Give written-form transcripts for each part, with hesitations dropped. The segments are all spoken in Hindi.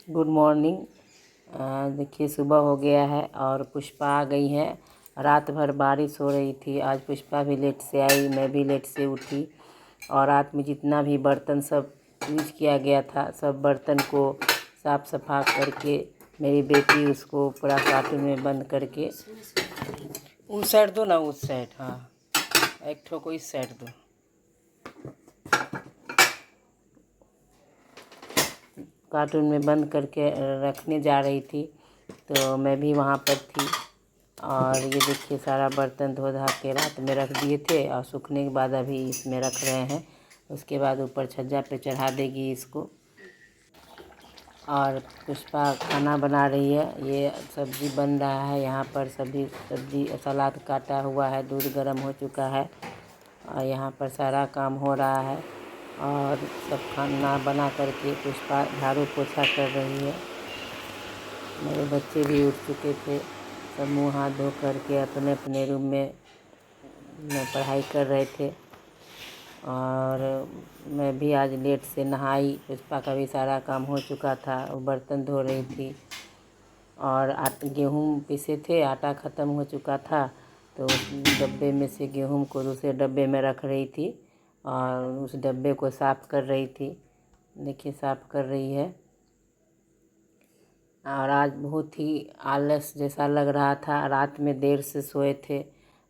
Good morning. देखिए सुबह हो गया है और पुष्पा आ गई है। रात भर बारिश हो रही थी, आज पुष्पा भी लेट से आई, मैं भी लेट से उठी। और रात में जितना भी बर्तन सब यूज किया गया था, सब बर्तन को साफ़ सफा करके मेरी बेटी उसको पूरा कार्टून में बंद करके, उस साइड दो ना, उस साइड, हाँ एक ठो को इस साइड दो। कार्टून में बंद करके रखने जा रही थी तो मैं भी वहाँ पर थी। और ये देखिए सारा बर्तन धो धा के रात में रख दिए थे और सूखने के बाद अभी इसमें रख रहे हैं। उसके बाद ऊपर छज्जा पे चढ़ा देगी इसको। और पुष्पा खाना बना रही है, ये सब्ज़ी बन रहा है यहाँ पर। सभी सब्ज़ी सलाद काटा हुआ है, दूध गर्म हो चुका है और यहाँ पर सारा काम हो रहा है। और सब खाना बना करके पुष्पा झाड़ू पोछा कर रही है। मेरे बच्चे भी उठ चुके थे, सब मुँह हाथ धो करके अपने अपने रूम में पढ़ाई कर रहे थे। और मैं भी आज लेट से नहाई, पुष्पा का भी सारा काम हो चुका था, वो बर्तन धो रही थी। और गेहूँ पीसे थे, आटा ख़त्म हो चुका था तो उस डब्बे में से गेहूँ को दूसरे डब्बे में रख रही थी और उस डब्बे को साफ़ कर रही थी। देखिए साफ़ कर रही है। और आज बहुत ही आलस जैसा लग रहा था, रात में देर से सोए थे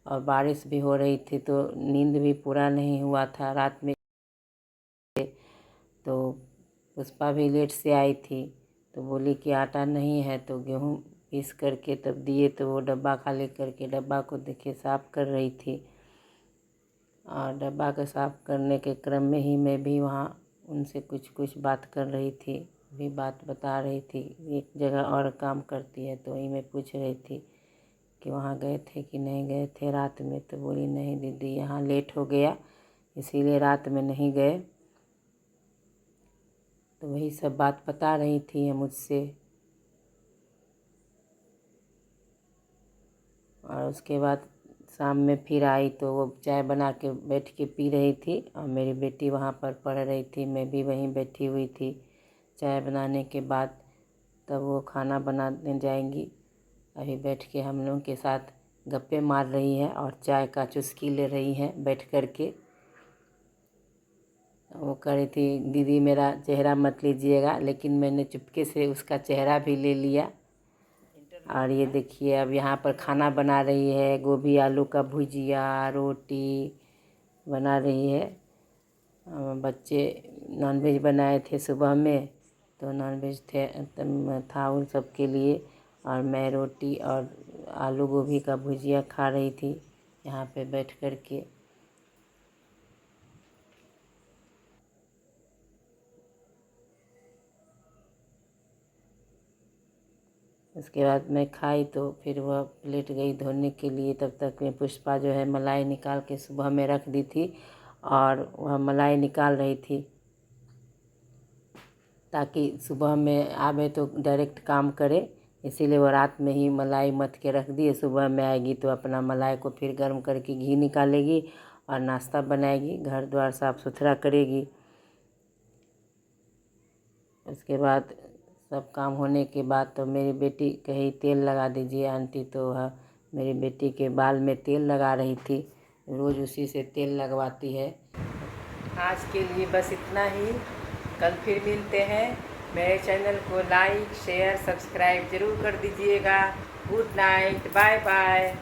और बारिश भी हो रही थी तो नींद भी पूरा नहीं हुआ था रात में। तो पुष्पा भी लेट से आई थी तो बोली कि आटा नहीं है, तो गेहूँ पीस करके तब दिए तो वो डब्बा खाली करके डब्बा को देखिए साफ़ कर रही थी। और डब्बा को साफ़ करने के क्रम में ही मैं भी वहाँ उनसे कुछ बात कर रही थी, भी बात बता रही थी। एक जगह और काम करती है तो वही मैं पूछ रही थी कि वहाँ गए थे कि नहीं गए थे रात में। तो बोली नहीं दीदी, यहाँ लेट हो गया इसीलिए रात में नहीं गए। तो वही सब बात बता रही थी मुझसे। और उसके बाद शाम में फिर आई तो वो चाय बना के बैठ के पी रही थी और मेरी बेटी वहाँ पर पढ़ रही थी, मैं भी वहीं बैठी हुई थी। चाय बनाने के बाद तब वो खाना बनाने जाएंगी। अभी बैठ के हम लोगों के साथ गप्पे मार रही है और चाय का चुस्की ले रही है बैठ कर के। वो कह रही थी दीदी मेरा चेहरा मत लीजिएगा, लेकिन मैंने चुपके से उसका चेहरा भी ले लिया। और ये देखिए अब यहाँ पर खाना बना रही है, गोभी आलू का भुजिया, रोटी बना रही है। बच्चे नॉनवेज बनाए थे सुबह में तो नॉनवेज था उन सब के लिए। और मैं रोटी और आलू गोभी का भुजिया खा रही थी यहाँ पे बैठ कर के। उसके बाद मैं खाई तो फिर वह प्लेट गई धोने के लिए। तब तक मैं पुष्पा जो है मलाई निकाल के सुबह में रख दी थी और वह मलाई निकाल रही थी ताकि सुबह में आवे तो डायरेक्ट काम करे। इसीलिए वो रात में ही मलाई मथ के रख दिए, सुबह में आएगी तो अपना मलाई को फिर गर्म करके घी निकालेगी और नाश्ता बनाएगी, घर द्वार साफ़ सुथरा करेगी। उसके बाद सब काम होने के बाद तो मेरी बेटी कही तेल लगा दीजिए आंटी, तो वह मेरी बेटी के बाल में तेल लगा रही थी, रोज़ उसी से तेल लगवाती है। आज के लिए बस इतना ही, कल फिर मिलते हैं। मेरे चैनल को लाइक शेयर सब्सक्राइब ज़रूर कर दीजिएगा। Good night, bye bye.